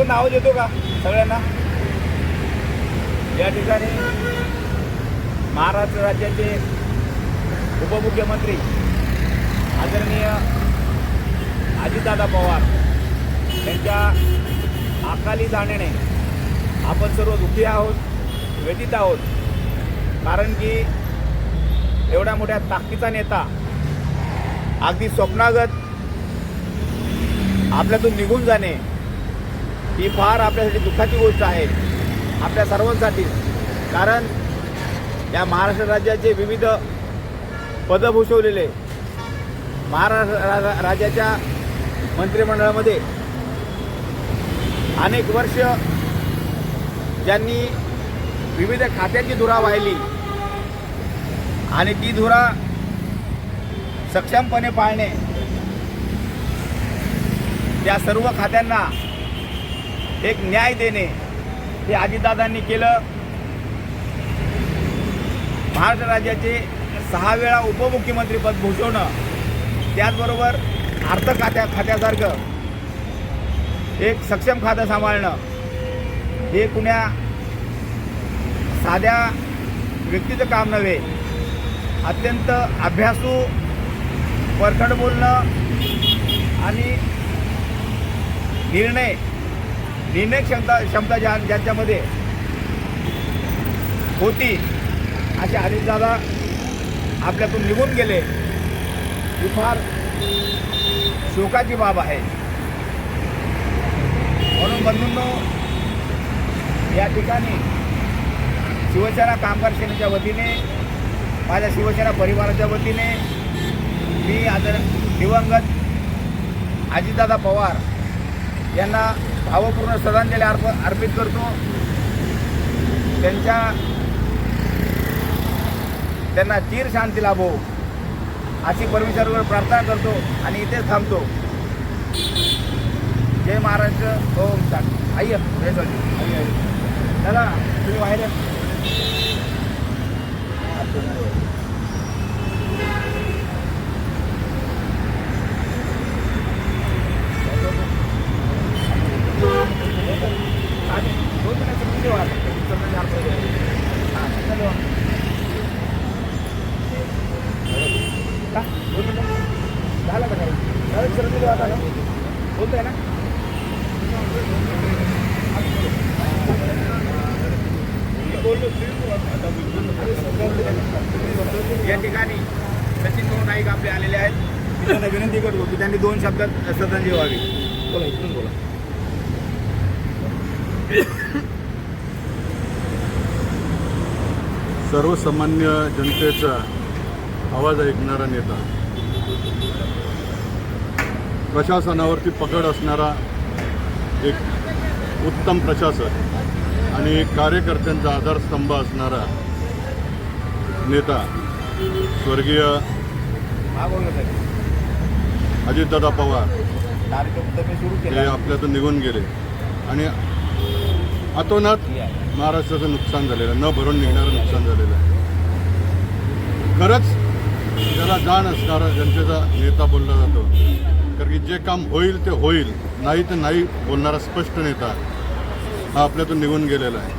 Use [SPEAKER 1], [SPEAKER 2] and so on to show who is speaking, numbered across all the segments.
[SPEAKER 1] आपण नाव देतो का सगळ्यांना? या ठिकाणी महाराष्ट्र राज्याचे उपमुख्यमंत्री आदरणीय अजितदादा पवार यांच्या अकाली जाण्याने आपण सर्व दुःखी आहोत, व्यथित आहोत. कारण की एवढ्या मोठ्या ताकदीचा नेता अगदी स्वप्नागत आपल्यातून निघून जाणे ही फार आपल्यासाठी दुःखाची गोष्ट आहे, आपल्या सर्वांसाठी. कारण या महाराष्ट्र राज्याचे विविध पदं भूषवलेले महाराष्ट्र राज्याच्या मंत्रिमंडळामध्ये अनेक वर्ष ज्यांनी विविध खात्यांची धुरा वाहिली आणि ती धुरा सक्षमपणे पाळणे, त्या सर्व खात्यांना एक न्याय देणे हे अजितदादांनी केलं. महाराष्ट्र राज्याचे 6 वेळा उपमुख्यमंत्रीपद भूषवणं, त्याचबरोबर अर्थ खात्यासारखं एक सक्षम खातं सांभाळणं हे कुण्या साध्या व्यक्तीचं काम नव्हे. अत्यंत अभ्यासू, परखड बोलणं आणि निर्णय क्षमता ज्यांच्यामध्ये होती असे अजितदादा आपल्यातून निघून गेले ही फार शोकाची बाब आहे. म्हणून बंधूंनो, या ठिकाणी शिवसेना कामगार सेनेच्या वतीने, माझ्या शिवसेना परिवाराच्या वतीने मी दिवंगत अजितदादा पवार यांना भावपूर्ण श्रद्धांजली अर्पित करतो. त्यांना चिर शांती लाभो अशी परमेश्वरावर प्रार्थना करतो आणि इथेच थांबतो. जय महाराष्ट्र. ओम शांती. आई जय स्वामी. आई चला तुम्ही बाहेर या. झालं का नाही? सर्दी वाटा ना बोलतोय ना. या ठिकाणी सचिन भाऊ नाईक आपले आलेले आहेत. मी त्यांना विनंती करतो की त्यांनी 2 शब्दात श्रद्धांजली व्हावी. बोला, इथून बोला.
[SPEAKER 2] सर्वसामान्य जनतेचा आवाज ऐकणारा नेता, प्रशासनावरती पकड असणारा एक उत्तम प्रशासक आणि कार्यकर्त्यांचा आधारस्तंभ असणारा नेता स्वर्गीय अजितदादा पवार हे आपल्यातून निघून गेले आणि अतोनात महाराष्ट्राचं नुकसान झालेलं आहे, न भरून निघणारं नुकसान झालेलं आहे. खरंच त्याला जाण असणारा जनतेचा नेता बोलला जातो, कारण की जे काम होईल ते होईल, नाही तर नाही बोलणारा स्पष्ट नेता हा आपल्यातून निघून गेलेला आहे.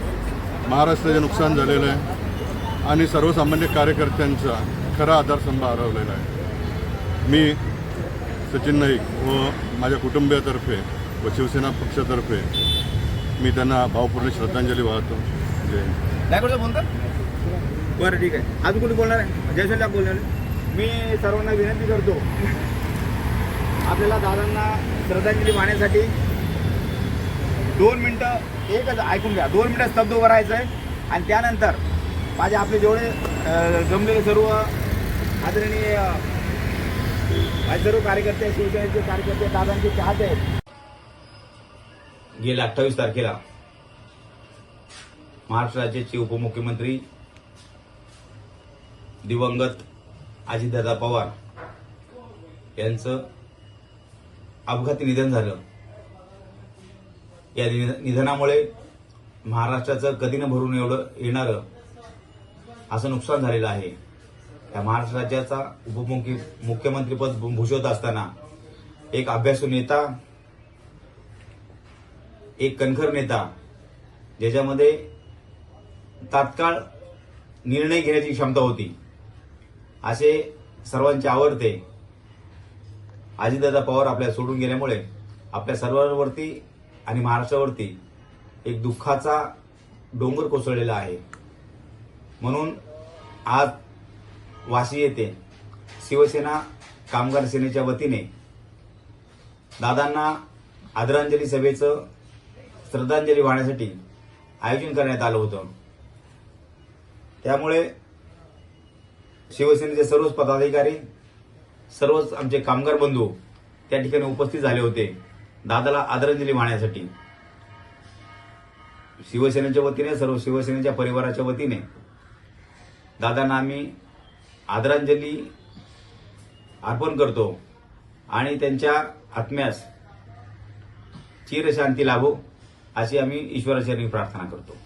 [SPEAKER 2] महाराष्ट्राचं नुकसान झालेलं आहे आणि सर्वसामान्य कार्यकर्त्यांचा खरा आधारस्तंभ हरवलेला आहे. मी सचिन नाईक व माझ्या कुटुंबियातर्फे व शिवसेना पक्षातर्फे मी त्यांना भावपूर्ण श्रद्धांजली वाहतो.
[SPEAKER 1] काय करतो बोलतात? बरं, ठीक आहे. अजून कोणी बोलणार आहे? जयशंकर बोलणार आहे. मी सर्वांना विनंती करतो आपल्याला दादांना श्रद्धांजली वाहण्यासाठी 2 मिनटं एकच ऐकून घ्या. 2 मिनटं स्तब्ध उभं राहायचं आहे आणि त्यानंतर माझे आपले जेवढे जमलेले सर्व आदरणीय सर्व कार्यकर्ते, शिवसेनेचे कार्यकर्ते, दादांचे चाहते आहेत. गेल्या 28 तारखेला महाराष्ट्र राज्याचे उपमुख्यमंत्री दिवंगत अजितदादा पवार यांचं अपघाती निधन झालं. या निधनामुळे महाराष्ट्राचं कधी न भरून एवढं येणारं असं नुकसान झालेलं आहे. या महाराष्ट्र राज्याचा उपमुख्यमंत्रीपद भूषवत असताना एक अभ्यासू नेता, एक कणखर नेता, ज्याच्यामध्ये तात्काळ निर्णय घेण्याची क्षमता होती, असे सर्वांचे आवडते अजितदादा पवार आपल्याला सोडून गेल्यामुळे आपल्या सर्वांवरती आणि महाराष्ट्रावरती एक दुःखाचा डोंगर कोसळलेला आहे. म्हणून आज वाशी येथे शिवसेना कामगार सेनेच्या वतीने दादांना आदरांजली सभेचं श्रद्धांजली वाहण्यासाठी आयोजन करण्यात आलं होतं. त्यामुळे शिवसेनेचे सर्वच पदाधिकारी, सर्वच आमचे कामगार बंधू त्या ठिकाणी उपस्थित झाले होते दादाला आदरांजली वाहण्यासाठी. शिवसेनेच्या वतीने, सर्व शिवसेनेच्या परिवाराच्या वतीने दादांना आम्ही आदरांजली अर्पण करतो आणि त्यांच्या आत्म्यास चिरशांती लाभो अशी आम्ही ईश्वराचरणी प्रार्थना करतो.